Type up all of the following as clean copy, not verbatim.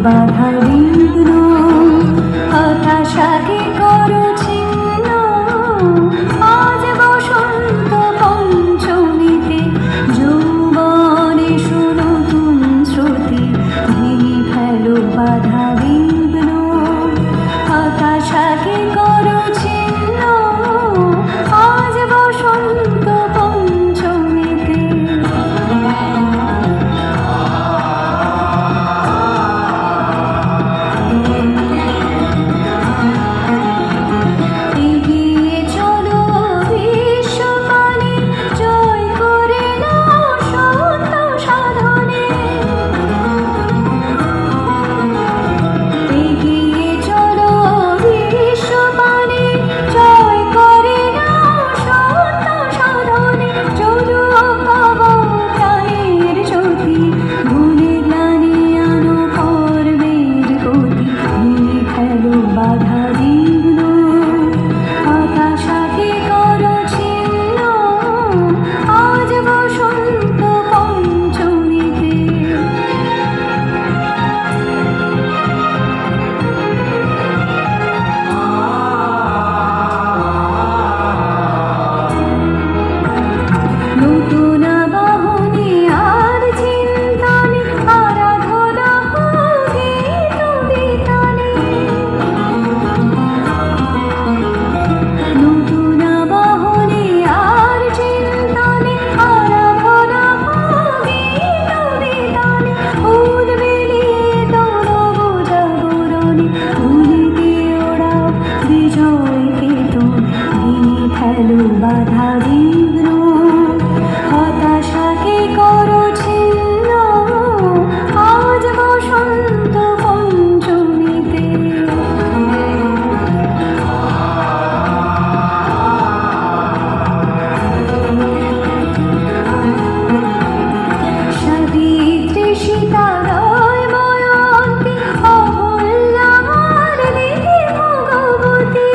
বাধা বিঘ্ন, হতাশাকে করো ছিন্ন। আজ বসন্ত পঞ্চমীতে যৌবনে নতুন শ্রুতি, ভেঙে ফেলো বাধা বিঘ্ন, হতাশাকে করো ছিন্ন। আজ বসন্ত পঞ্চমীতে এগিয়ে চলো বিশ্বমানে, জয় করে নাও সত্য সাধনে। এগিয়ে চলো বিশ্বমানে, জয় করে নাও সত্য সাধনে। চলুক অবতারের জ্যোতি, ভুলে গ্লানি আনো কর্মের গতি, ভেঙে ফেলো বাধা বিঘ্ন, হতাশাকে করো ছিন্ন। আজ বসন্ত পঞ্চমীতে নতুন বাহনে আর চিন্তা নেই, আরাধনা হোক গীত বিতানে। নতুন বাহনে আর চিন্তা নেই, আরাধনা হোক গীত বিতানে। ফুল বিলিয়ে তোলো জাগরণে, তুলিতে ওড়াও বিজয় কেতন, ভেঙে ফেলো বাধা বিঘ্ন, হতাশাকে করো ছিন্ন। আজ বসন্ত পঞ্চমীতে সাবিত্রী সীতারয় ময়ন্তী, অহল্যার দেবী ভগবতী।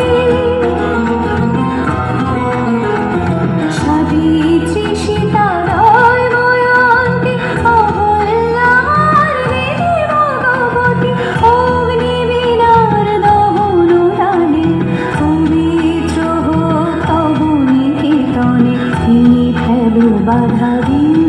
সাবিত্রী সীতারয় ময়ন্তী, অহল্যার দেবী ভগবতী। অগ্নিবীণার দহন দানে, পবিত্র হোক তব নিকেতনে, ভেঙে ফেলো বাধা বিঘ্ন,